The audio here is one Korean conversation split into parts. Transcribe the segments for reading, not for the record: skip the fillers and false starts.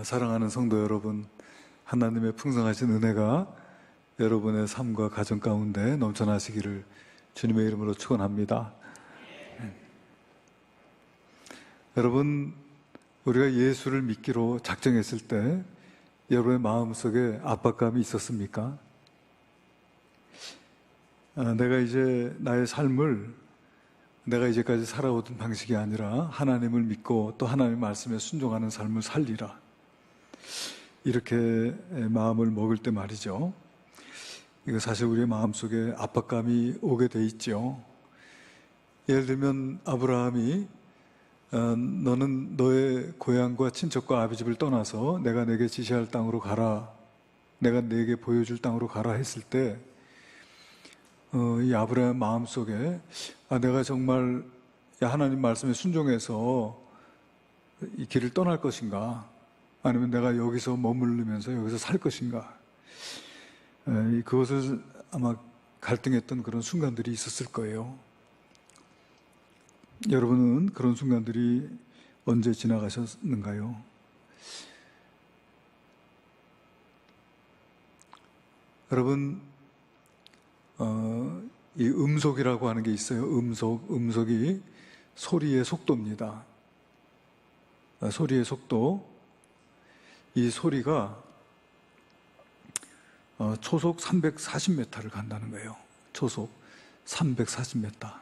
사랑하는 성도 여러분, 하나님의 풍성하신 은혜가 여러분의 삶과 가정 가운데 넘쳐나시기를 주님의 이름으로 축원합니다. 여러분, 우리가 예수를 믿기로 작정했을 때 여러분의 마음속에 압박감이 있었습니까? 내가 이제 나의 삶을 내가 이제까지 살아오던 방식이 아니라 하나님을 믿고 또 하나님의 말씀에 순종하는 삶을 살리라, 이렇게 마음을 먹을 때 말이죠, 이거 사실 우리의 마음속에 압박감이 오게 돼 있죠. 예를 들면 아브라함이 너는 너의 고향과 친척과 아비집을 떠나서 내가 내게 지시할 땅으로 가라, 내가 내게 보여줄 땅으로 가라 했을 때 이 아브라함 마음속에 내가 정말 하나님 말씀에 순종해서 이 길을 떠날 것인가, 아니면 내가 여기서 머무르면서 여기서 살 것인가, 그것을 아마 갈등했던 그런 순간들이 있었을 거예요. 여러분은 그런 순간들이 언제 지나가셨는가요? 여러분, 이 음속이라고 하는 게 있어요. 음속이 소리의 속도입니다. 소리의 속도. 이 소리가 초속 340m를 간다는 거예요. 초속 340m.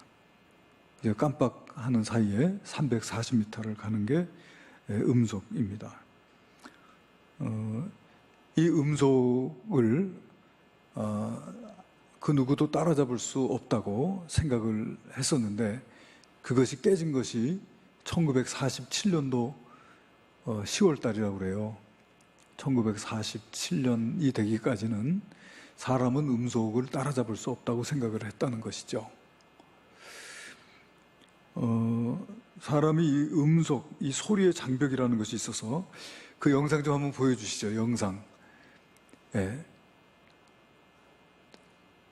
이제 깜빡하는 사이에 340m를 가는 게 음속입니다. 이 음속을 그 누구도 따라잡을 수 없다고 생각을 했었는데, 그것이 깨진 것이 1947년도 10월 달이라고 그래요. 1947년이 되기까지는 사람은 음속을 따라잡을 수 없다고 생각을 했다는 것이죠. 사람이 이 음속, 이 소리의 장벽이라는 것이 있어서 그 영상 좀 한번 보여주시죠. 영상. 예.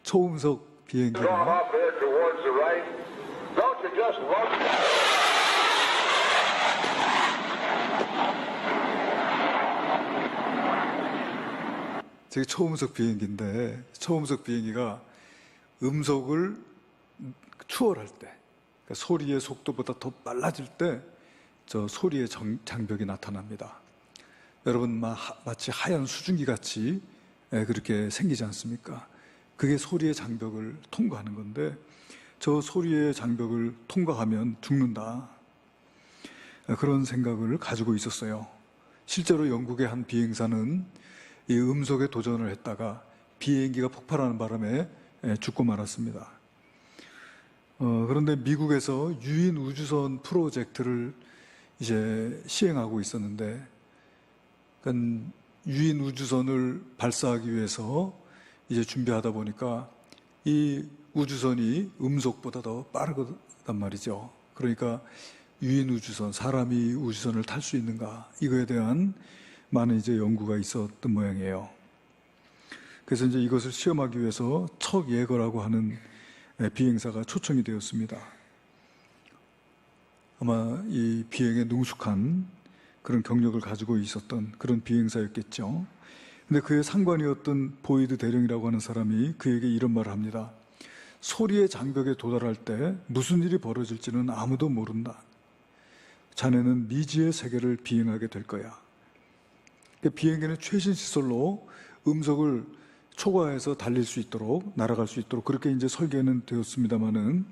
초음속 비행기가 저게 초음속 비행기인데, 초음속 비행기가 음속을 추월할 때, 그러니까 소리의 속도보다 더 빨라질 때 저 소리의 장벽이 나타납니다. 여러분, 마치 하얀 수증기 같이 그렇게 생기지 않습니까? 그게 소리의 장벽을 통과하는 건데, 저 소리의 장벽을 통과하면 죽는다, 그런 생각을 가지고 있었어요. 실제로 영국의 한 비행사는 이 음속에 도전을 했다가 비행기가 폭발하는 바람에 죽고 말았습니다. 그런데 미국에서 유인 우주선 프로젝트를 이제 시행하고 있었는데, 그러니까 유인 우주선을 발사하기 위해서 이제 준비하다 보니까 이 우주선이 음속보다 더 빠르단 말이죠. 그러니까 유인 우주선, 사람이 우주선을 탈 수 있는가, 이거에 대한 많은 이제 연구가 있었던 모양이에요. 그래서 이제 이것을 시험하기 위해서 척 예거라고 하는 비행사가 초청이 되었습니다. 아마 이 비행에 능숙한 그런 경력을 가지고 있었던 그런 비행사였겠죠. 근데 그의 상관이었던 보이드 대령이라고 하는 사람이 그에게 이런 말을 합니다. 소리의 장벽에 도달할 때 무슨 일이 벌어질지는 아무도 모른다. 자네는 미지의 세계를 비행하게 될 거야. 비행기는 최신 시설로 음속을 초과해서 달릴 수 있도록, 날아갈 수 있도록 그렇게 이제 설계는 되었습니다만은,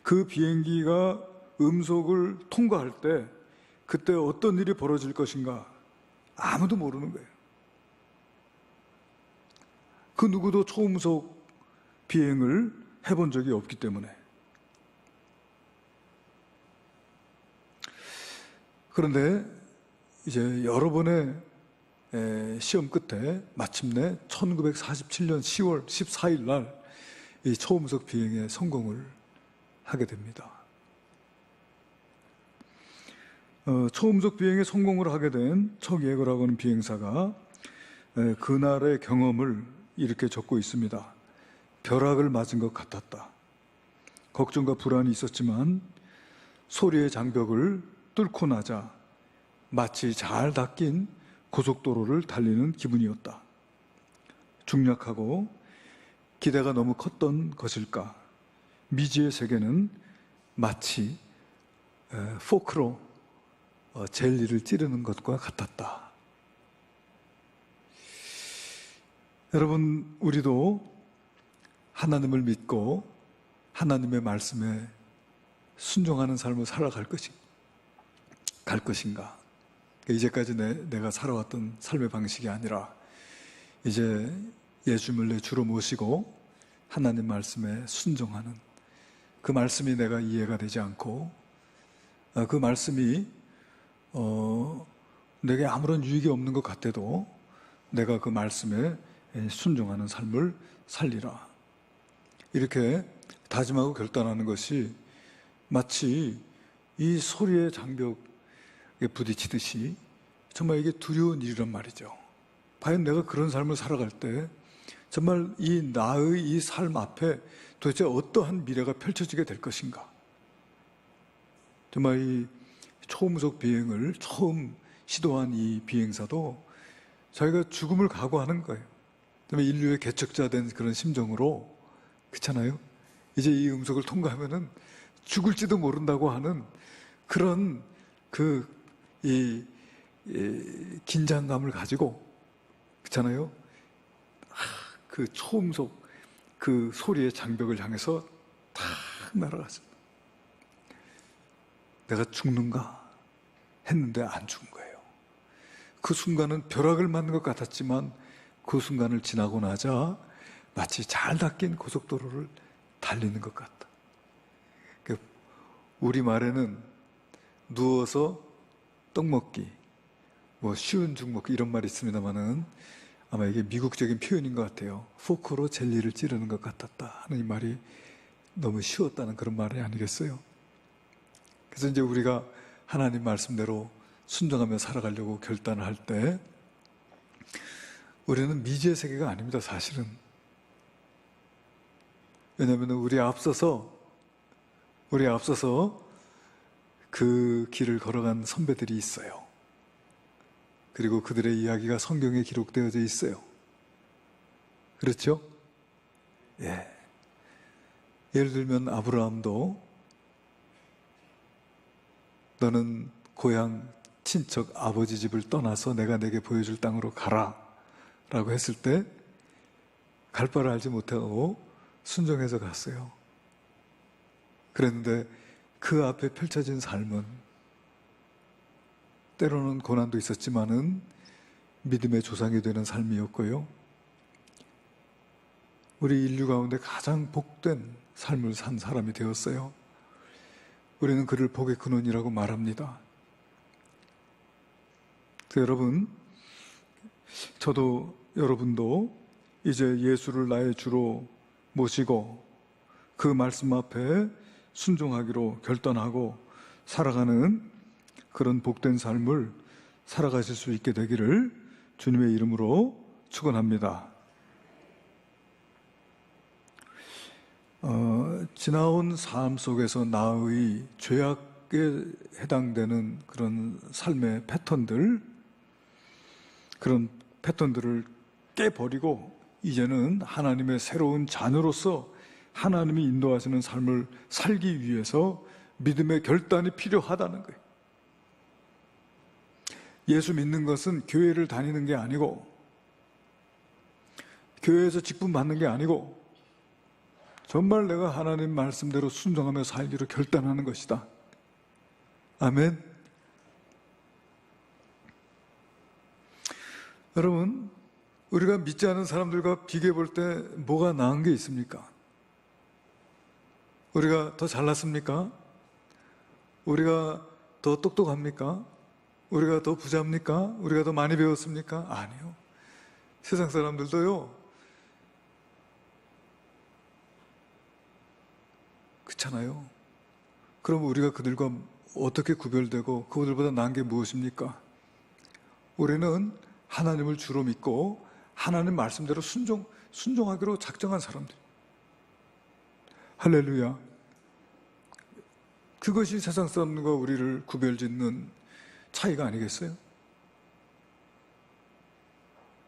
그 비행기가 음속을 통과할 때 그때 어떤 일이 벌어질 것인가 아무도 모르는 거예요. 그 누구도 초음속 비행을 해본 적이 없기 때문에. 그런데 이제 여러 번의 시험 끝에 마침내 1947년 10월 14일 날 이 초음속 비행에 성공을 하게 됩니다. 초음속 비행에 성공을 하게 된 척 예거라고 하는 비행사가 그날의 경험을 이렇게 적고 있습니다. 벼락을 맞은 것 같았다. 걱정과 불안이 있었지만 소리의 장벽을 뚫고 나자 마치 잘 닦인 고속도로를 달리는 기분이었다. 중략하고 기대가 너무 컸던 것일까? 미지의 세계는 마치 포크로 젤리를 찌르는 것과 같았다. 여러분, 우리도 하나님을 믿고 하나님의 말씀에 순종하는 삶을 살아갈 것인가? 이제까지 내가 살아왔던 삶의 방식이 아니라 이제 예수님을 내 주로 모시고 하나님 말씀에 순종하는 그 말씀이 내가 이해가 되지 않고 그 말씀이 내게 아무런 유익이 없는 것 같아도 내가 그 말씀에 순종하는 삶을 살리라. 이렇게 다짐하고 결단하는 것이 마치 이 소리의 장벽에 부딪히듯이 정말 이게 두려운 일이란 말이죠. 과연 내가 그런 삶을 살아갈 때 정말 이 나의 이 삶 앞에 도대체 어떠한 미래가 펼쳐지게 될 것인가? 정말 이 초음속 비행을 처음 시도한 이 비행사도 자기가 죽음을 각오하는 거예요. 그다음에 인류의 개척자 된 그런 심정으로, 그렇잖아요? 이제 이 음속을 통과하면은 죽을지도 모른다고 하는 그런 이 긴장감을 가지고, 그렇잖아요? 그 초음속 그 소리의 장벽을 향해서 탁 날아갔습니다. 내가 죽는가 했는데 안 죽은 거예요. 그 순간은 벼락을 맞는 것 같았지만 그 순간을 지나고 나자 마치 잘 닦인 고속도로를 달리는 것 같다. 우리말에는 누워서 떡 먹기, 뭐 쉬운 죽 먹기 이런 말이 있습니다만은 아마 이게 미국적인 표현인 것 같아요. 포크로 젤리를 찌르는 것 같았다 하는 이 말이 너무 쉬웠다는 그런 말이 아니겠어요? 그래서 이제 우리가 하나님 말씀대로 순종하며 살아가려고 결단을 할 때 우리는 미지의 세계가 아닙니다, 사실은. 왜냐하면 우리 앞서서 그 길을 걸어간 선배들이 있어요. 그리고 그들의 이야기가 성경에 기록되어져 있어요. 그렇죠? 예. 예를 들면 아브라함도 너는 고향 친척 아버지 집을 떠나서 내가 내게 보여줄 땅으로 가라 라고 했을 때 갈 바를 알지 못하고 순종해서 갔어요. 그랬는데 그 앞에 펼쳐진 삶은 때로는 고난도 있었지만은 믿음의 조상이 되는 삶이었고요. 우리 인류 가운데 가장 복된 삶을 산 사람이 되었어요. 우리는 그를 복의 근원이라고 말합니다. 여러분, 저도 여러분도 이제 예수를 나의 주로 모시고 그 말씀 앞에 순종하기로 결단하고 살아가는 그런 복된 삶을 살아가실 수 있게 되기를 주님의 이름으로 축원합니다. 지나온 삶 속에서 나의 죄악에 해당되는 그런 삶의 그런 패턴들을 깨버리고 이제는 하나님의 새로운 자녀로서 하나님이 인도하시는 삶을 살기 위해서 믿음의 결단이 필요하다는 거예요. 예수 믿는 것은 교회를 다니는 게 아니고 교회에서 직분 받는 게 아니고 정말 내가 하나님 말씀대로 순종하며 살기로 결단하는 것이다. 아멘. 여러분, 우리가 믿지 않은 사람들과 비교해 볼 때 뭐가 나은 게 있습니까? 우리가 더 잘났습니까? 우리가 더 똑똑합니까? 우리가 더 부자입니까? 우리가 더 많이 배웠습니까? 아니요. 세상 사람들도요, 그렇잖아요. 그럼 우리가 그들과 어떻게 구별되고 그들보다 나은 게 무엇입니까? 우리는 하나님을 주로 믿고 하나님 말씀대로 순종하기로 작정한 사람들. 할렐루야. 그것이 세상 사람과 우리를 구별짓는 차이가 아니겠어요?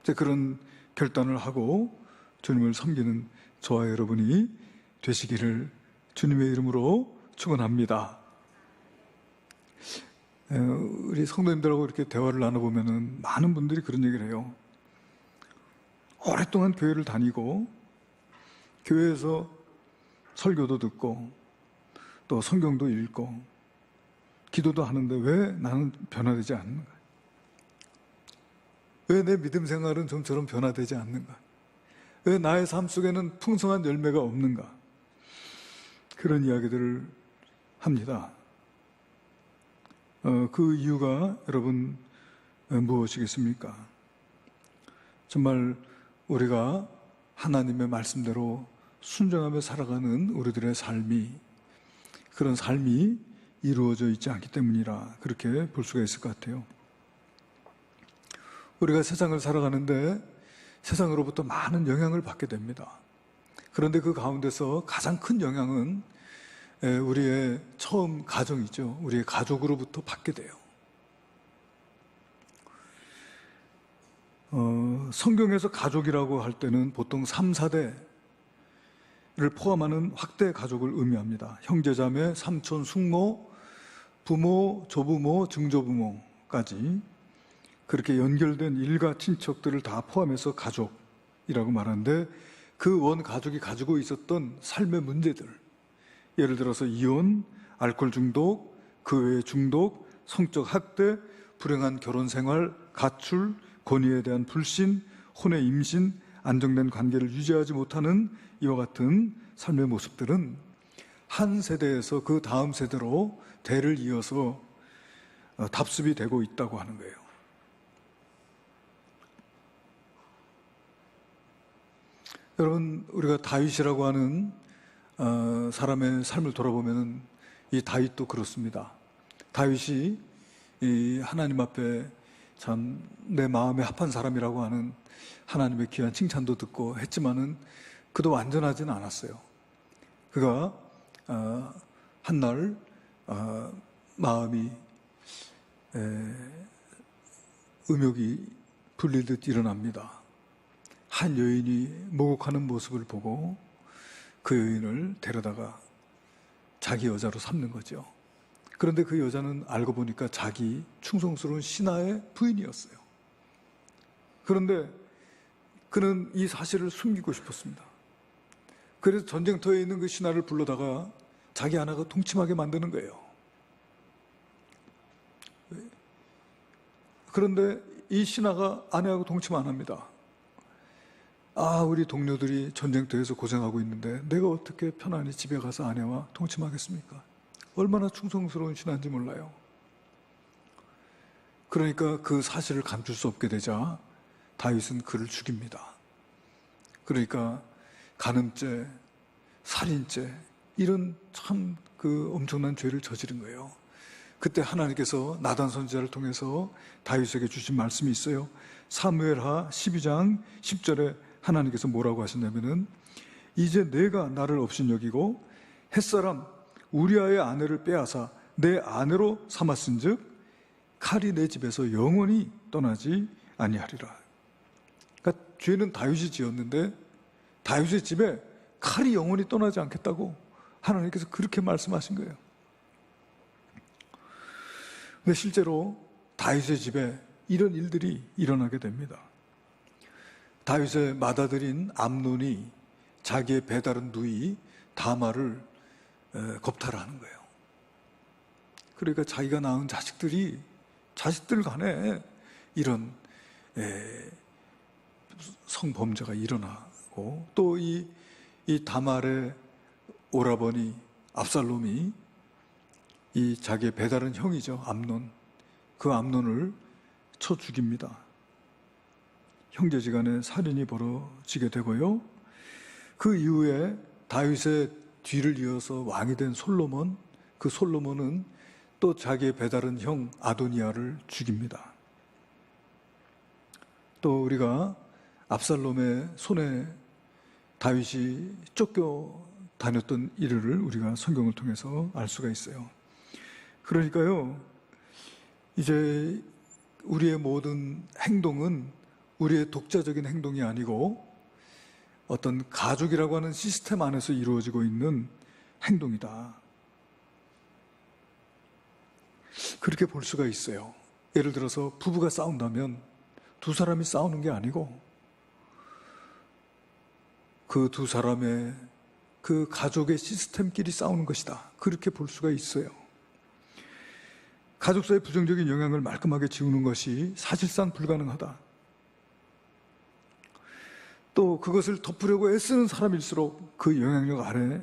이제 그런 결단을 하고 주님을 섬기는 저와 여러분이 되시기를 주님의 이름으로 축원합니다. 우리 성도님들하고 이렇게 대화를 나눠보면은 많은 분들이 그런 얘기를 해요. 오랫동안 교회를 다니고 교회에서 설교도 듣고 또 성경도 읽고 기도도 하는데 왜 나는 변화되지 않는가? 왜 내 믿음 생활은 좀처럼 변화되지 않는가? 왜 나의 삶 속에는 풍성한 열매가 없는가? 그런 이야기들을 합니다. 그 이유가 여러분 무엇이겠습니까? 정말 우리가 하나님의 말씀대로 순종하며 살아가는 우리들의 삶이, 그런 삶이 이루어져 있지 않기 때문이라 그렇게 볼 수가 있을 것 같아요. 우리가 세상을 살아가는데 세상으로부터 많은 영향을 받게 됩니다. 그런데 그 가운데서 가장 큰 영향은 우리의 처음 가정이죠. 우리의 가족으로부터 받게 돼요. 성경에서 가족이라고 할 때는 보통 3, 4대를 포함하는 확대 가족을 의미합니다. 형제자매, 삼촌, 숙모, 부모, 조부모, 증조부모까지 그렇게 연결된 일가 친척들을 다 포함해서 가족이라고 말하는데, 그 원 가족이 가지고 있었던 삶의 문제들, 예를 들어서 이혼, 알코올 중독, 그 외의 중독, 성적 학대, 불행한 결혼 생활, 가출, 권위에 대한 불신, 혼의 임신, 안정된 관계를 유지하지 못하는 이와 같은 삶의 모습들은 한 세대에서 그 다음 세대로 대를 이어서 답습이 되고 있다고 하는 거예요. 여러분, 우리가 다윗이라고 하는 사람의 삶을 돌아보면 이 다윗도 그렇습니다. 다윗이 이 하나님 앞에 참 내 마음에 합한 사람이라고 하는 하나님의 귀한 칭찬도 듣고 했지만은 그도 완전하지는 않았어요. 그가 한날 마음이 음욕이 불리듯 일어납니다. 한 여인이 목욕하는 모습을 보고 그 여인을 데려다가 자기 여자로 삼는 거죠. 그런데 그 여자는 알고 보니까 자기 충성스러운 신하의 부인이었어요. 그런데 그는 이 사실을 숨기고 싶었습니다. 그래서 전쟁터에 있는 그 신하를 불러다가 자기 아내가 동침하게 만드는 거예요. 그런데 이 신하가 아내하고 동침 안 합니다. 우리 동료들이 전쟁터에서 고생하고 있는데 내가 어떻게 편안히 집에 가서 아내와 동침하겠습니까? 얼마나 충성스러운 신하인지 몰라요. 그러니까 그 사실을 감출 수 없게 되자 다윗은 그를 죽입니다. 그러니까 간음죄, 살인죄, 이런 참 그 엄청난 죄를 저지른 거예요. 그때 하나님께서 나단 선지자를 통해서 다윗에게 주신 말씀이 있어요. 사무엘하 12장 10절에 하나님께서 뭐라고 하셨냐면은, 이제 내가 나를 업신여기고 햇사람 우리아의 아내를 빼앗아 내 아내로 삼았은즉 칼이 내 집에서 영원히 떠나지 아니하리라. 그러니까 죄는 다윗이 지었는데 다윗의 집에 칼이 영원히 떠나지 않겠다고 하나님께서 그렇게 말씀하신 거예요. 근데 실제로 다윗의 집에 이런 일들이 일어나게 됩니다. 다윗의 맏아들인 암논이 자기의 배다른 누이 다말을 겁탈하는 거예요. 그러니까 자기가 낳은 자식들 간에 이런 성범죄가 일어나고, 또 이 다말의 오라버니 압살롬이 이 자기의 배다른 형이죠, 암논, 그 암논을 쳐 죽입니다. 형제지간에 살인이 벌어지게 되고요. 그 이후에 다윗의 뒤를 이어서 왕이 된 솔로몬, 그 솔로몬은 또 자기의 배다른 형 아도니아를 죽입니다. 또 우리가 압살롬의 손에 다윗이 쫓겨 다녔던 일을 우리가 성경을 통해서 알 수가 있어요. 그러니까요, 이제 우리의 모든 행동은 우리의 독자적인 행동이 아니고 어떤 가족이라고 하는 시스템 안에서 이루어지고 있는 행동이다. 그렇게 볼 수가 있어요. 예를 들어서 부부가 싸운다면 두 사람이 싸우는 게 아니고 그 두 사람의 그 가족의 시스템끼리 싸우는 것이다. 그렇게 볼 수가 있어요. 가족사의 부정적인 영향을 말끔하게 지우는 것이 사실상 불가능하다. 또 그것을 덮으려고 애쓰는 사람일수록 그 영향력 아래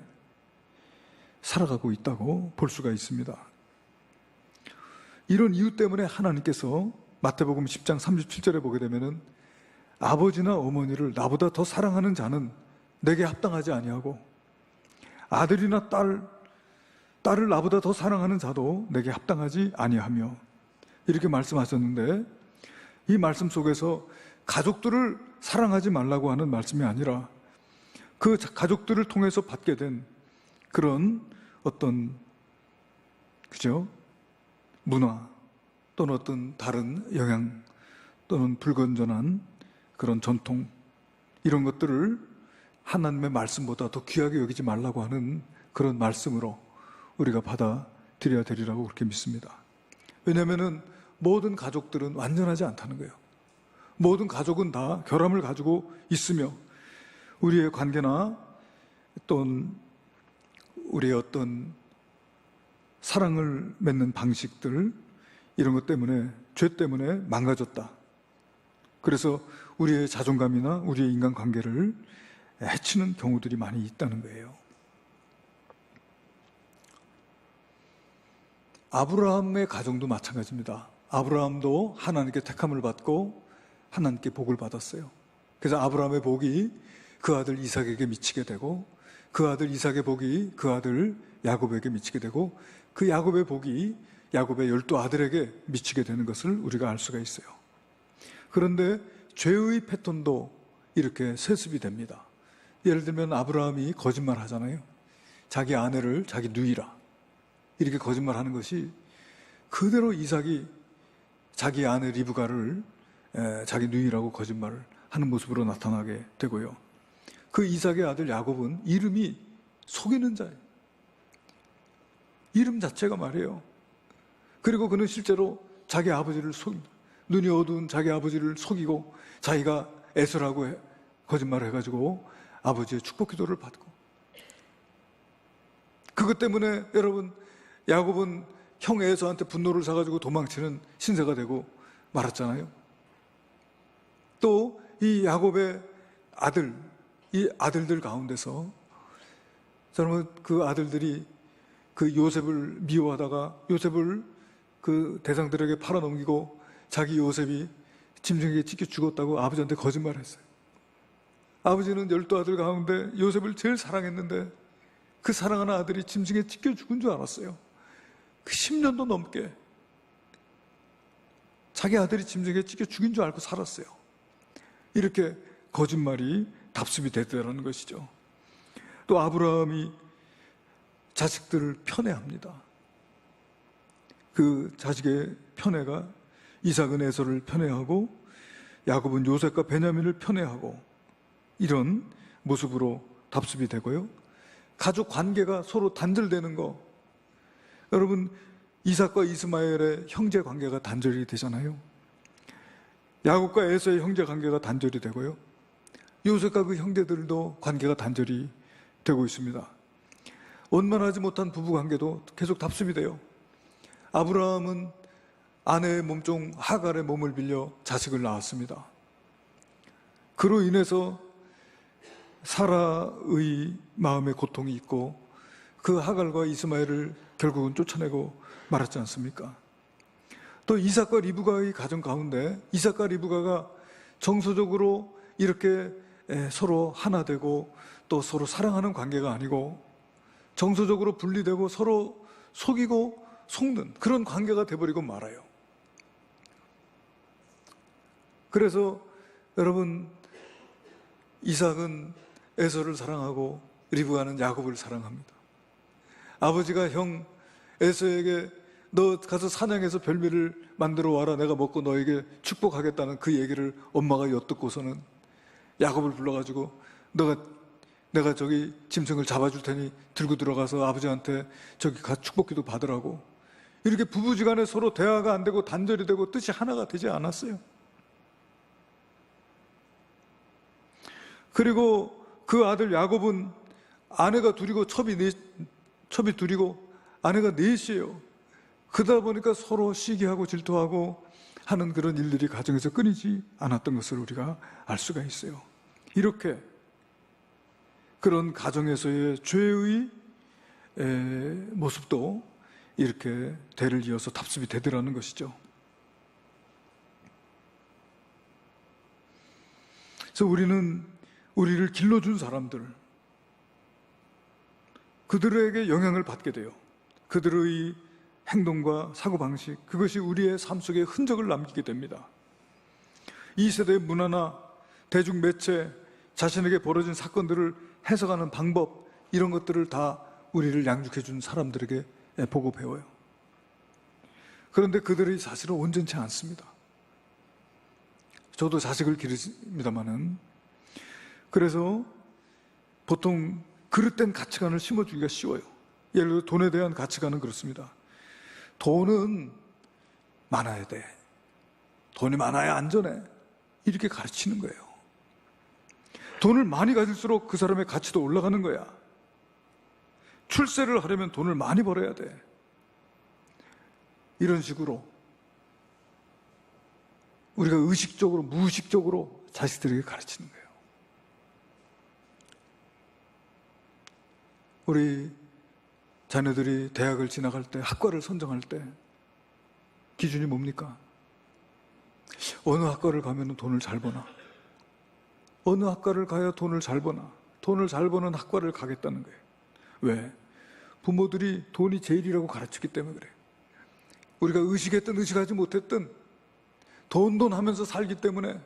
살아가고 있다고 볼 수가 있습니다. 이런 이유 때문에 하나님께서 마태복음 10장 37절에 보게 되면은 아버지나 어머니를 나보다 더 사랑하는 자는 내게 합당하지 아니하고 아들이나 딸을 나보다 더 사랑하는 자도 내게 합당하지 아니하며 이렇게 말씀하셨는데, 이 말씀 속에서 가족들을 사랑하지 말라고 하는 말씀이 아니라 그 가족들을 통해서 받게 된 그런 어떤 문화 또는 어떤 다른 영향 또는 불건전한 그런 전통, 이런 것들을 하나님의 말씀보다 더 귀하게 여기지 말라고 하는 그런 말씀으로 우리가 받아들여야 되리라고 그렇게 믿습니다. 왜냐하면 모든 가족들은 완전하지 않다는 거예요. 모든 가족은 다 결함을 가지고 있으며 우리의 관계나 또는 우리의 어떤 사랑을 맺는 방식들, 이런 것 때문에, 죄 때문에 망가졌다. 그래서 우리의 자존감이나 우리의 인간관계를 해치는 경우들이 많이 있다는 거예요. 아브라함의 가정도 마찬가지입니다. 아브라함도 하나님께 택함을 받고 하나님께 복을 받았어요. 그래서 아브라함의 복이 그 아들 이삭에게 미치게 되고, 그 아들 이삭의 복이 그 아들 야곱에게 미치게 되고, 그 야곱의 복이 야곱의 12아들에게 미치게 되는 것을 우리가 알 수가 있어요. 그런데 죄의 패턴도 이렇게 세습이 됩니다. 예를 들면 아브라함이 거짓말 하잖아요. 자기 아내를 자기 누이라 이렇게 거짓말하는 것이 그대로 이삭이 자기 아내 리브가를 자기 누이라고 거짓말을 하는 모습으로 나타나게 되고요. 그 이삭의 아들 야곱은 이름이 속이는 자예요. 이름 자체가 말이에요. 그리고 그는 실제로 자기 아버지를 눈이 어두운 자기 아버지를 속이고 자기가 에서라고 거짓말을 해가지고 아버지의 축복 기도를 받고, 그것 때문에 여러분 야곱은 형 에서한테 분노를 사가지고 도망치는 신세가 되고 말았잖아요. 또 이 야곱의 이 아들들 가운데서 여러분 그 아들들이 그 요셉을 미워하다가 요셉을 그 대상들에게 팔아넘기고 자기 요셉이 짐승에게 찢겨 죽었다고 아버지한테 거짓말했어요. 아버지는 12아들 가운데 요셉을 제일 사랑했는데 그 사랑하는 아들이 짐승에 찢겨 죽은 줄 알았어요. 그 10년도 넘게 자기 아들이 짐승에 찢겨 죽인 줄 알고 살았어요. 이렇게 거짓말이 답습이 됐다는 것이죠. 또 아브라함이 자식들을 편애합니다. 그 자식의 편애가 이삭은 에서를 편애하고 야곱은 요셉과 베냐민을 편애하고 이런 모습으로 답습이 되고요. 가족 관계가 서로 단절되는 거, 여러분 이삭과 이스마엘의 형제 관계가 단절이 되잖아요. 야곱과 에서의 형제 관계가 단절이 되고요. 요셉과 그 형제들도 관계가 단절이 되고 있습니다. 원만하지 못한 부부 관계도 계속 답습이 돼요. 아브라함은 아내의 몸종 하갈의 몸을 빌려 자식을 낳았습니다. 그로 인해서 사라의 마음에 고통이 있고 그 하갈과 이스마엘을 결국은 쫓아내고 말았지 않습니까? 또 이삭과 리브가의 가정 가운데 이삭과 리브가가 정서적으로 이렇게 서로 하나 되고 또 서로 사랑하는 관계가 아니고 정서적으로 분리되고 서로 속이고 속는 그런 관계가 돼버리고 말아요. 그래서 여러분 이삭은 에서를 사랑하고 리브가는 야곱을 사랑합니다. 아버지가 형 에서에게 너 가서 사냥해서 별미를 만들어 와라. 내가 먹고 너에게 축복하겠다는 그 얘기를 엄마가 엿듣고서는 야곱을 불러가지고 내가 저기 짐승을 잡아줄 테니 들고 들어가서 아버지한테 저기 가 축복기도 받으라고. 이렇게 부부지간에 서로 대화가 안 되고 단절이 되고 뜻이 하나가 되지 않았어요. 그리고 그 아들 야곱은 아내가 둘이고 첩이 둘이고 아내가 넷이에요. 그러다 보니까 서로 시기하고 질투하고 하는 그런 일들이 가정에서 끊이지 않았던 것을 우리가 알 수가 있어요. 이렇게 그런 가정에서의 죄의 모습도 이렇게 대를 이어서 답습이 되더라는 것이죠. 그래서 우리는 우리를 길러준 사람들, 그들에게 영향을 받게 돼요. 그들의 행동과 사고방식, 그것이 우리의 삶 속에 흔적을 남기게 됩니다. 이 세대의 문화나 대중매체, 자신에게 벌어진 사건들을 해석하는 방법, 이런 것들을 다 우리를 양육해준 사람들에게 보고 배워요. 그런데 그들이 사실은 온전치 않습니다. 저도 자식을 기릅니다마는, 그래서 보통 그릇된 가치관을 심어주기가 쉬워요. 예를 들어 돈에 대한 가치관은 그렇습니다. 돈은 많아야 돼. 돈이 많아야 안전해. 이렇게 가르치는 거예요. 돈을 많이 가질수록 그 사람의 가치도 올라가는 거야. 출세를 하려면 돈을 많이 벌어야 돼. 이런 식으로 우리가 의식적으로, 무의식적으로 자식들에게 가르치는 거예요. 우리 자녀들이 대학을 진학할 때, 학과를 선정할 때 기준이 뭡니까? 어느 학과를 가면 돈을 잘 버나? 어느 학과를 가야 돈을 잘 버나? 돈을 잘 버는 학과를 가겠다는 거예요. 왜? 부모들이 돈이 제일이라고 가르쳤기 때문에 그래요. 우리가 의식했든 의식하지 못했든 돈 하면서 살기 때문에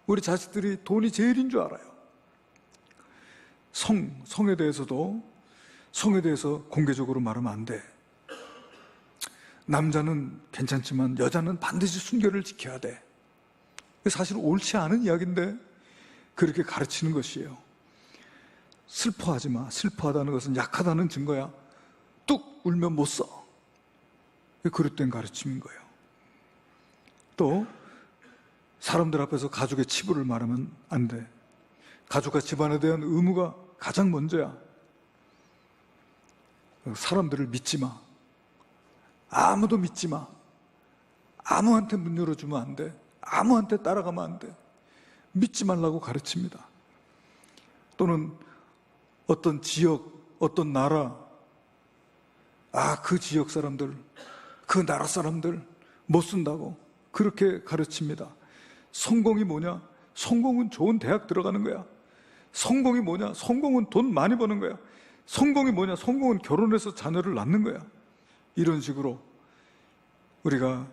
우리 자식들이 돈이 제일인 줄 알아요. 성에 대해서 공개적으로 말하면 안 돼. 남자는 괜찮지만 여자는 반드시 순결을 지켜야 돼. 사실 옳지 않은 이야기인데 그렇게 가르치는 것이에요. 슬퍼하지 마. 슬퍼하다는 것은 약하다는 증거야. 뚝 울면 못 써. 그릇된 가르침인 거예요. 또 사람들 앞에서 가족의 치부를 말하면 안 돼. 가족과 집안에 대한 의무가 가장 먼저야. 사람들을 믿지 마. 아무도 믿지 마. 아무한테 문 열어주면 안 돼. 아무한테 따라가면 안 돼. 믿지 말라고 가르칩니다. 또는 어떤 지역, 어떤 나라, 그 지역 사람들, 그 나라 사람들 못 쓴다고 그렇게 가르칩니다. 성공이 뭐냐? 성공은 좋은 대학 들어가는 거야. 성공이 뭐냐? 성공은 돈 많이 버는 거야. 성공이 뭐냐? 성공은 결혼해서 자녀를 낳는 거야. 이런 식으로 우리가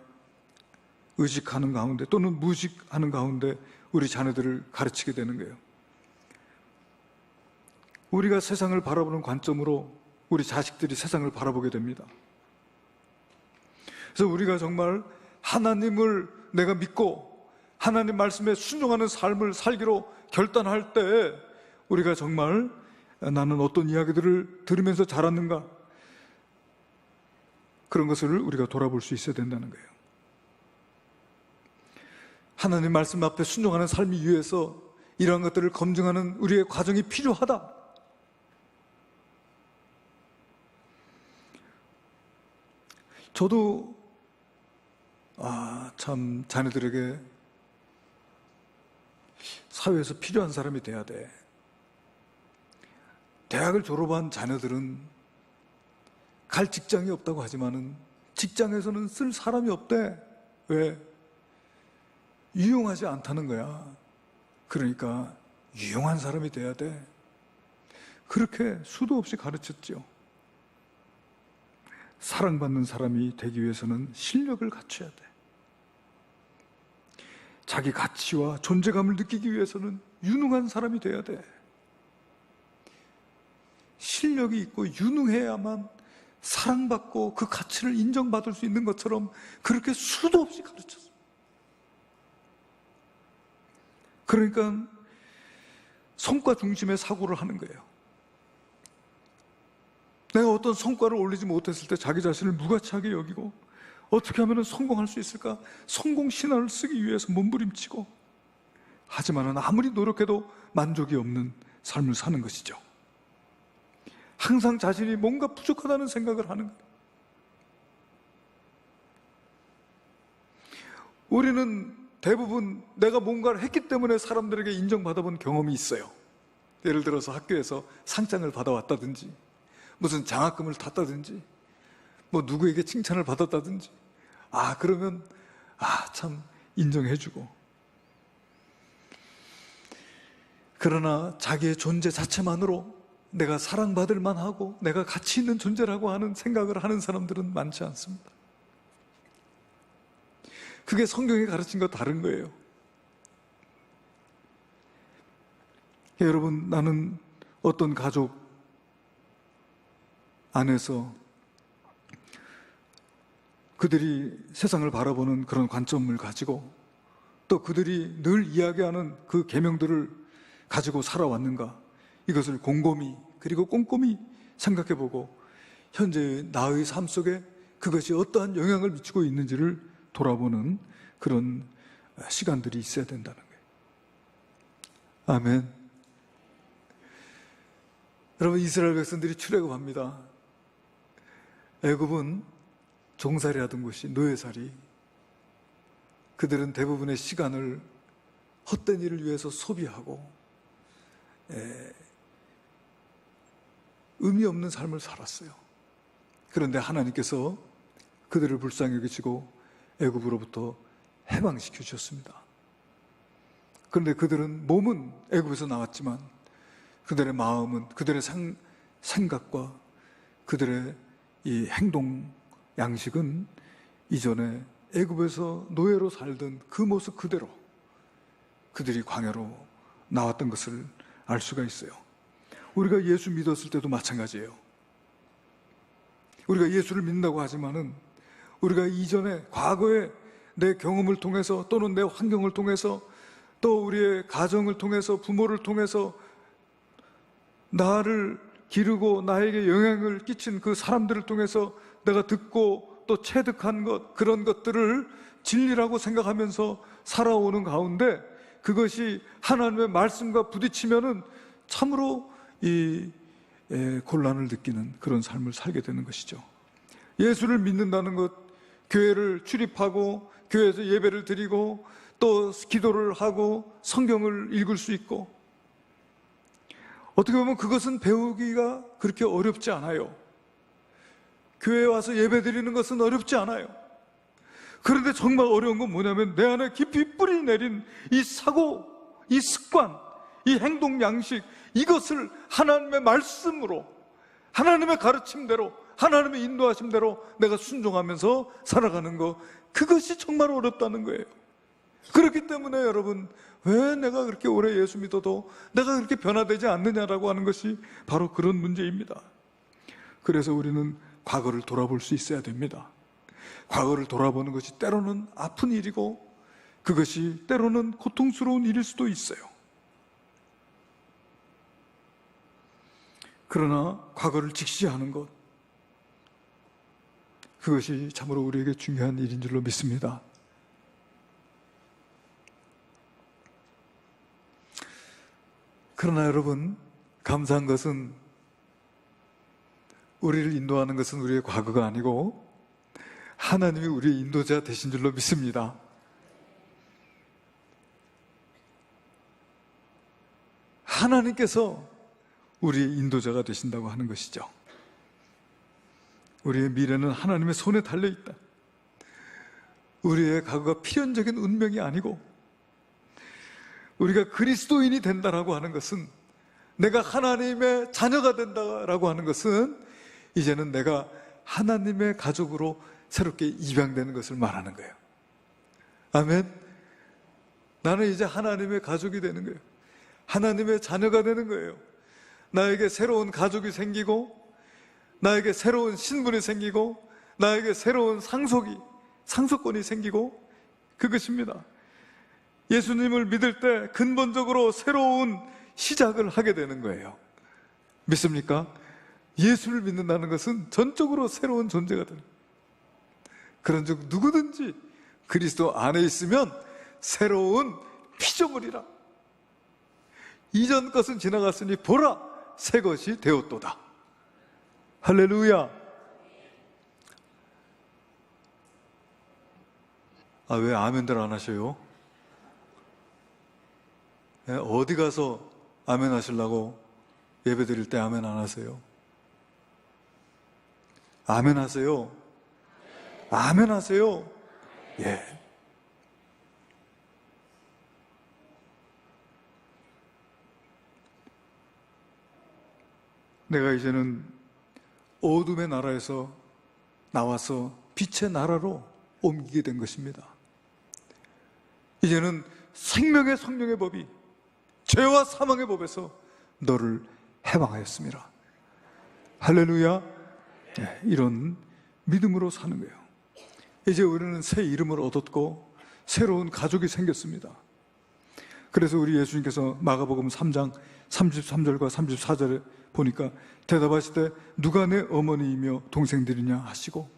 의식하는 가운데 또는 무의식하는 가운데 우리 자녀들을 가르치게 되는 거예요. 우리가 세상을 바라보는 관점으로 우리 자식들이 세상을 바라보게 됩니다. 그래서 우리가 정말 하나님을 내가 믿고 하나님 말씀에 순종하는 삶을 살기로 결단할 때 우리가 정말 나는 어떤 이야기들을 들으면서 자랐는가, 그런 것을 우리가 돌아볼 수 있어야 된다는 거예요. 하나님 말씀 앞에 순종하는 삶이 위해서 이러한 것들을 검증하는 우리의 과정이 필요하다. 저도 참 자녀들에게 사회에서 필요한 사람이 돼야 돼. 대학을 졸업한 자녀들은 갈 직장이 없다고 하지만은 직장에서는 쓸 사람이 없대. 왜? 유용하지 않다는 거야. 그러니까 유용한 사람이 돼야 돼. 그렇게 수도 없이 가르쳤죠. 사랑받는 사람이 되기 위해서는 실력을 갖춰야 돼. 자기 가치와 존재감을 느끼기 위해서는 유능한 사람이 돼야 돼. 실력이 있고 유능해야만 사랑받고 그 가치를 인정받을 수 있는 것처럼 그렇게 수도 없이 가르쳤어요. 그러니까 성과 중심의 사고를 하는 거예요. 내가 어떤 성과를 올리지 못했을 때 자기 자신을 무가치하게 여기고 어떻게 하면 성공할 수 있을까? 성공 신화를 쓰기 위해서 몸부림치고, 하지만 아무리 노력해도 만족이 없는 삶을 사는 것이죠. 항상 자신이 뭔가 부족하다는 생각을 하는 거예요. 우리는 대부분 내가 뭔가를 했기 때문에 사람들에게 인정받아본 경험이 있어요. 예를 들어서 학교에서 상장을 받아왔다든지, 무슨 장학금을 탔다든지, 뭐 누구에게 칭찬을 받았다든지, 그러면 참 인정해주고. 그러나 자기의 존재 자체만으로 내가 사랑받을 만하고 내가 가치 있는 존재라고 하는 생각을 하는 사람들은 많지 않습니다. 그게 성경이 가르친 거 다른 거예요. 여러분, 나는 어떤 가족 안에서 그들이 세상을 바라보는 그런 관점을 가지고 또 그들이 늘 이야기하는 그 계명들을 가지고 살아왔는가, 이것을 곰곰이 그리고 꼼꼼히 생각해보고 현재의 나의 삶 속에 그것이 어떠한 영향을 미치고 있는지를 돌아보는 그런 시간들이 있어야 된다는 거예요. 아멘. 여러분, 이스라엘 백성들이 출애굽합니다. 애굽은 종살이 하던 곳이 노예살이. 그들은 대부분의 시간을 헛된 일을 위해서 소비하고 의미 없는 삶을 살았어요. 그런데 하나님께서 그들을 불쌍히 여기시고 애굽으로부터 해방시켜 주셨습니다. 그런데 그들은 몸은 애굽에서 나왔지만 그들의 마음은, 그들의 생각과 그들의 이 행동 양식은 이전에 애굽에서 노예로 살던 그 모습 그대로 그들이 광야로 나왔던 것을 알 수가 있어요. 우리가 예수 믿었을 때도 마찬가지예요. 우리가 예수를 믿는다고 하지만은 우리가 이전에 과거에 내 경험을 통해서 또는 내 환경을 통해서 또 우리의 가정을 통해서 부모를 통해서 나를 기르고 나에게 영향을 끼친 그 사람들을 통해서 내가 듣고 또 체득한 것, 그런 것들을 진리라고 생각하면서 살아오는 가운데 그것이 하나님의 말씀과 부딪히면은 참으로 곤란을 느끼는 그런 삶을 살게 되는 것이죠. 예수를 믿는다는 것, 교회를 출입하고 교회에서 예배를 드리고 또 기도를 하고 성경을 읽을 수 있고, 어떻게 보면 그것은 배우기가 그렇게 어렵지 않아요. 교회에 와서 예배 드리는 것은 어렵지 않아요. 그런데 정말 어려운 건 뭐냐면 내 안에 깊이 뿌리 내린 이 사고, 이 습관, 이 행동 양식, 이것을 하나님의 말씀으로, 하나님의 가르침대로, 하나님의 인도하심대로 내가 순종하면서 살아가는 것, 그것이 정말 어렵다는 거예요. 그렇기 때문에 여러분, 왜 내가 그렇게 오래 예수 믿어도 내가 그렇게 변화되지 않느냐라고 하는 것이 바로 그런 문제입니다. 그래서 우리는 과거를 돌아볼 수 있어야 됩니다. 과거를 돌아보는 것이 때로는 아픈 일이고 그것이 때로는 고통스러운 일일 수도 있어요. 그러나 과거를 직시하는 것, 그것이 참으로 우리에게 중요한 일인 줄로 믿습니다. 그러나 여러분, 감사한 것은 우리를 인도하는 것은 우리의 과거가 아니고 하나님이 우리의 인도자 되신 줄로 믿습니다. 하나님께서 우리의 인도자가 되신다고 하는 것이죠. 우리의 미래는 하나님의 손에 달려있다. 우리의 과거가 필연적인 운명이 아니고 우리가 그리스도인이 된다라고 하는 것은, 내가 하나님의 자녀가 된다라고 하는 것은 이제는 내가 하나님의 가족으로 새롭게 입양되는 것을 말하는 거예요. 아멘. 나는 이제 하나님의 가족이 되는 거예요. 하나님의 자녀가 되는 거예요. 나에게 새로운 가족이 생기고 나에게 새로운 신분이 생기고 나에게 새로운 상속권이 생기고 그것입니다. 예수님을 믿을 때 근본적으로 새로운 시작을 하게 되는 거예요. 믿습니까? 예수를 믿는다는 것은 전적으로 새로운 존재가 되는 거예요. 그런즉 누구든지 그리스도 안에 있으면 새로운 피조물이라. 이전 것은 지나갔으니 보라 새 것이 되었도다. 할렐루야. 왜 아멘들 안 하셔요? 어디 가서 아멘 하시려고 예배 드릴 때 아멘 안 하세요? 아멘 하세요. 아멘 하세요. 예. 내가 이제는 어둠의 나라에서 나와서 빛의 나라로 옮기게 된 것입니다. 이제는 생명의 성령의 법이 죄와 사망의 법에서 너를 해방하였습니다. 할렐루야. 네, 이런 믿음으로 사는 거예요. 이제 우리는 새 이름을 얻었고 새로운 가족이 생겼습니다. 그래서 우리 예수님께서 마가복음 3장 33절과 34절에 보니까 대답하시되 누가 내 어머니이며 동생들이냐 하시고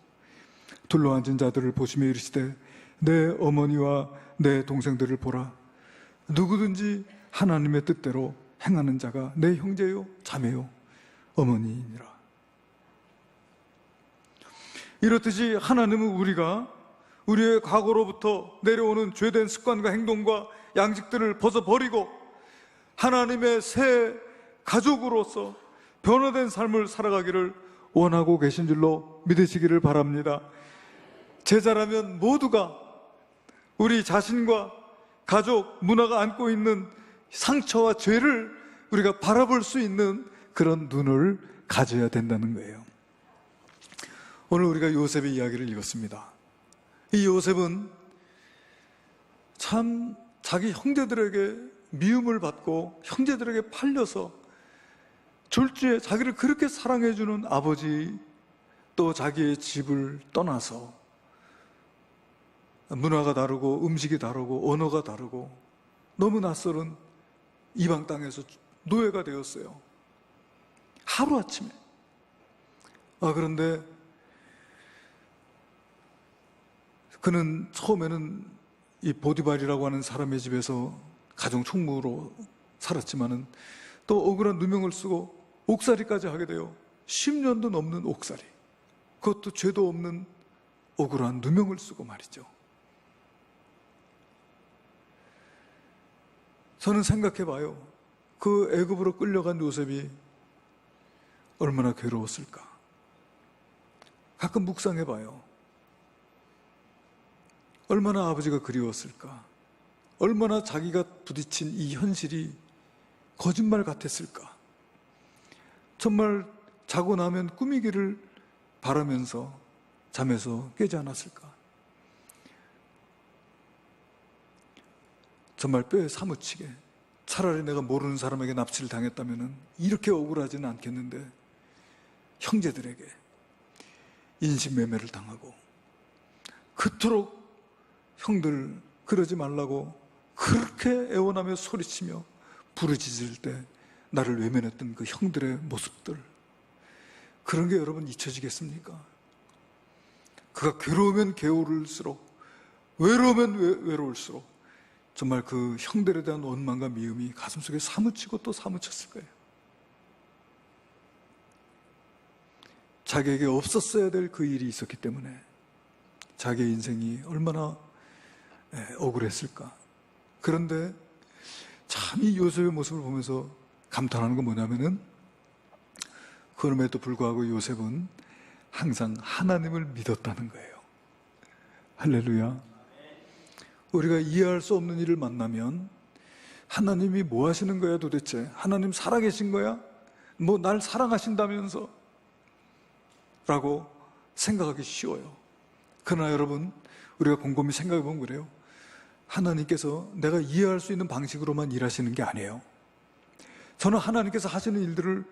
둘러앉은 자들을 보시며 이르시되 내 어머니와 내 동생들을 보라. 누구든지 하나님의 뜻대로 행하는 자가 내 형제요 자매요 어머니이니라. 이렇듯이 하나님은 우리가 우리의 과거로부터 내려오는 죄된 습관과 행동과 양식들을 벗어버리고 하나님의 새 가족으로서 변화된 삶을 살아가기를 원하고 계신 줄로 믿으시기를 바랍니다. 제자라면 모두가 우리 자신과 가족, 문화가 안고 있는 상처와 죄를 우리가 바라볼 수 있는 그런 눈을 가져야 된다는 거예요. 오늘 우리가 요셉의 이야기를 읽었습니다. 이 요셉은 참 자기 형제들에게 미움을 받고 형제들에게 팔려서 졸지에 자기를 그렇게 사랑해주는 아버지, 또 자기의 집을 떠나서 문화가 다르고 음식이 다르고 언어가 다르고 너무 낯설은 이방 땅에서 노예가 되었어요. 하루아침에. 그런데 그는 처음에는 이 보디발이라고 하는 사람의 집에서 가정 총무로 살았지만은 또 억울한 누명을 쓰고 옥살이까지 하게 돼요. 10년도 넘는 옥살이. 그것도 죄도 없는 억울한 누명을 쓰고 말이죠. 저는 생각해 봐요. 그 애굽으로 끌려간 요셉이 얼마나 괴로웠을까. 가끔 묵상해 봐요. 얼마나 아버지가 그리웠을까. 얼마나 자기가 부딪힌 이 현실이 거짓말 같았을까. 정말 자고 나면 꾸미기를 바라면서 잠에서 깨지 않았을까. 정말 뼈에 사무치게 차라리 내가 모르는 사람에게 납치를 당했다면 이렇게 억울하지는 않겠는데 형제들에게 인신매매를 당하고 그토록 형들 그러지 말라고 그렇게 애원하며 소리치며 부르짖을 때 나를 외면했던 그 형들의 모습들, 그런 게 여러분 잊혀지겠습니까? 그가 괴로우면 괴로울수록, 외로우면 외로울수록 정말 그 형들에 대한 원망과 미움이 가슴속에 사무치고 또 사무쳤을 거예요. 자기에게 없었어야 될 그 일이 있었기 때문에 자기의 인생이 얼마나 억울했을까. 그런데 참 이 요셉의 모습을 보면서 감탄하는 건 뭐냐면은 그럼에도 불구하고 요셉은 항상 하나님을 믿었다는 거예요. 할렐루야. 우리가 이해할 수 없는 일을 만나면 하나님이 뭐 하시는 거야 도대체? 하나님 살아계신 거야? 뭐 날 사랑하신다면서? 라고 생각하기 쉬워요. 그러나 여러분, 우리가 곰곰이 생각해 보면 그래요. 하나님께서 내가 이해할 수 있는 방식으로만 일하시는 게 아니에요. 저는 하나님께서 하시는 일들을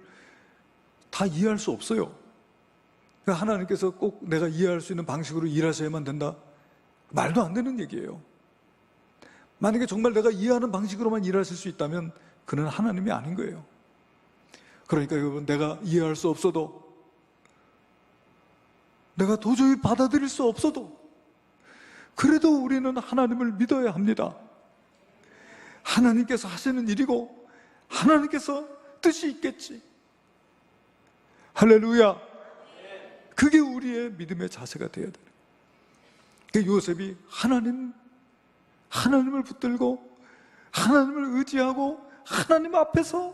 다 이해할 수 없어요. 그러니까 하나님께서 꼭 내가 이해할 수 있는 방식으로 일하셔야만 된다? 말도 안 되는 얘기예요. 만약에 정말 내가 이해하는 방식으로만 일하실 수 있다면 그는 하나님이 아닌 거예요. 그러니까 여러분, 내가 이해할 수 없어도, 내가 도저히 받아들일 수 없어도, 그래도 우리는 하나님을 믿어야 합니다. 하나님께서 하시는 일이고 하나님께서 뜻이 있겠지. 할렐루야. 그게 우리의 믿음의 자세가 되어야 돼요. 그러니까 요셉이 하나님을 붙들고 하나님을 의지하고 하나님 앞에서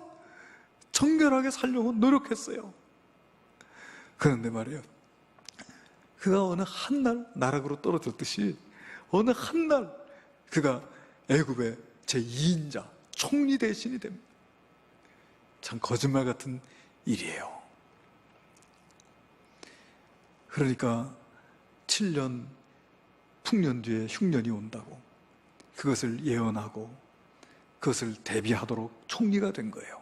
정결하게 살려고 노력했어요. 그런데 말이에요, 그가 어느 한날 나락으로 떨어졌듯이 어느 한날 그가 애굽의 제2인자 총리 대신이 됩니다. 참 거짓말 같은 일이에요. 그러니까 7년 풍년 뒤에 흉년이 온다고 그것을 예언하고 그것을 대비하도록 총리가 된 거예요.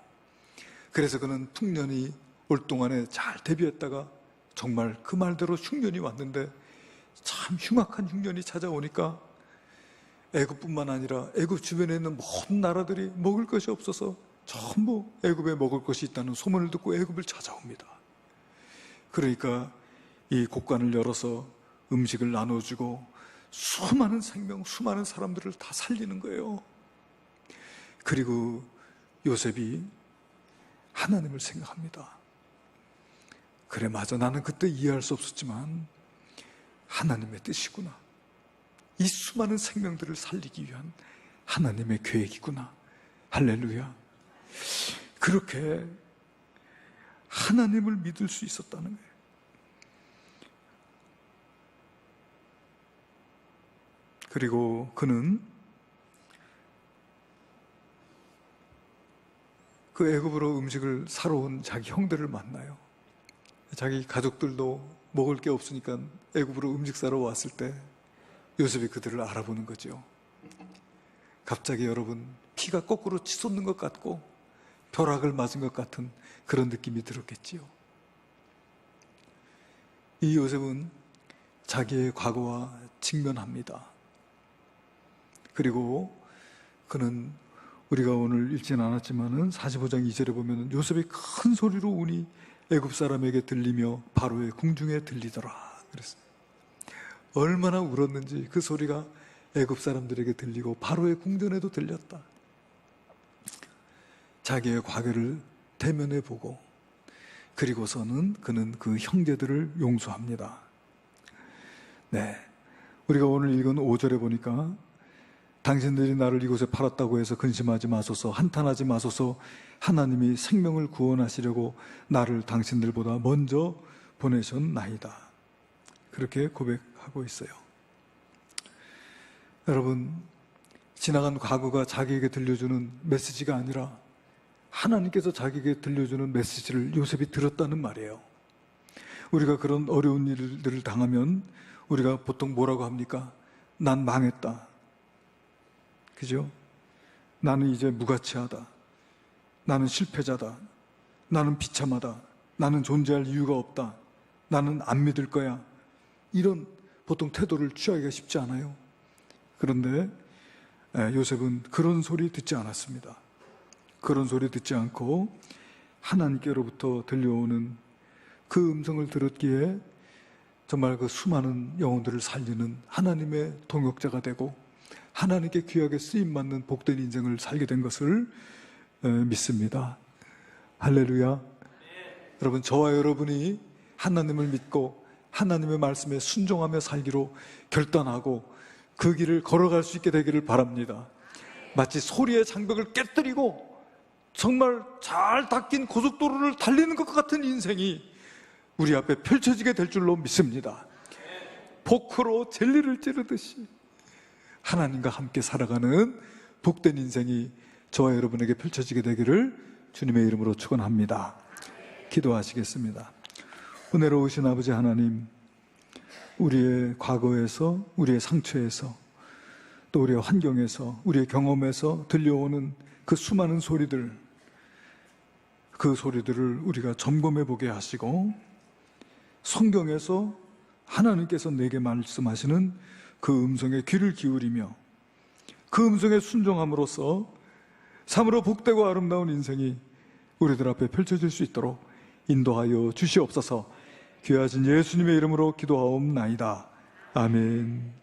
그래서 그는 풍년이 올 동안에 잘 대비했다가 정말 그 말대로 흉년이 왔는데 참 흉악한 흉년이 찾아오니까 애굽뿐만 아니라 애굽 주변에 있는 모든 나라들이 먹을 것이 없어서 전부 애굽에 먹을 것이 있다는 소문을 듣고 애굽을 찾아옵니다. 그러니까 이 곡간을 열어서 음식을 나눠주고 수많은 생명, 수많은 사람들을 다 살리는 거예요. 그리고 요셉이 하나님을 생각합니다. 그래, 맞아, 나는 그때 이해할 수 없었지만 하나님의 뜻이구나. 이 수많은 생명들을 살리기 위한 하나님의 계획이구나. 할렐루야. 그렇게 하나님을 믿을 수 있었다는 거예요. 그리고 그는 그 애굽으로 음식을 사러 온 자기 형들을 만나요. 자기 가족들도 먹을 게 없으니까 애굽으로 음식 사러 왔을 때 요셉이 그들을 알아보는 거죠. 갑자기 여러분, 피가 거꾸로 치솟는 것 같고 벼락을 맞은 것 같은 그런 느낌이 들었겠지요. 이 요셉은 자기의 과거와 직면합니다. 그리고 그는 우리가 오늘 읽지는 않았지만은 45장 2절에 보면 요셉이 큰 소리로 우니 애굽 사람에게 들리며 바로의 궁중에 들리더라 그랬어요. 얼마나 울었는지 그 소리가 애굽 사람들에게 들리고 바로의 궁전에도 들렸다. 자기의 과거를 대면해 보고 그리고서는 그는 그 형제들을 용서합니다. 네, 우리가 오늘 읽은 5절에 보니까 당신들이 나를 이곳에 팔았다고 해서 근심하지 마소서, 한탄하지 마소서, 하나님이 생명을 구원하시려고 나를 당신들보다 먼저 보내셨나이다. 그렇게 고백하고 있어요. 여러분, 지나간 과거가 자기에게 들려주는 메시지가 아니라 하나님께서 자기에게 들려주는 메시지를 요셉이 들었다는 말이에요. 우리가 그런 어려운 일들을 당하면 우리가 보통 뭐라고 합니까? 난 망했다. 그죠? 나는 이제 무가치하다. 나는 실패자다. 나는 비참하다. 나는 존재할 이유가 없다. 나는 안 믿을 거야. 이런 보통 태도를 취하기가 쉽지 않아요. 그런데 요셉은 그런 소리 듣지 않았습니다. 그런 소리 듣지 않고 하나님께로부터 들려오는 그 음성을 들었기에 정말 그 수많은 영혼들을 살리는 하나님의 동역자가 되고 하나님께 귀하게 쓰임받는 복된 인생을 살게 된 것을 믿습니다. 할렐루야. 여러분, 저와 여러분이 하나님을 믿고 하나님의 말씀에 순종하며 살기로 결단하고 그 길을 걸어갈 수 있게 되기를 바랍니다. 마치 소리의 장벽을 깨뜨리고 정말 잘 닦인 고속도로를 달리는 것 같은 인생이 우리 앞에 펼쳐지게 될 줄로 믿습니다. 포크로 젤리를 찌르듯이 하나님과 함께 살아가는 복된 인생이 저와 여러분에게 펼쳐지게 되기를 주님의 이름으로 축원합니다. 기도하시겠습니다. 은혜로우신 아버지 하나님, 우리의 과거에서, 우리의 상처에서, 또 우리의 환경에서, 우리의 경험에서 들려오는 그 수많은 소리들, 그 소리들을 우리가 점검해 보게 하시고 성경에서 하나님께서 내게 말씀하시는 그 음성에 귀를 기울이며 그 음성에 순종함으로써 참으로 복되고 아름다운 인생이 우리들 앞에 펼쳐질 수 있도록 인도하여 주시옵소서. 귀하신 예수님의 이름으로 기도하옵나이다. 아멘.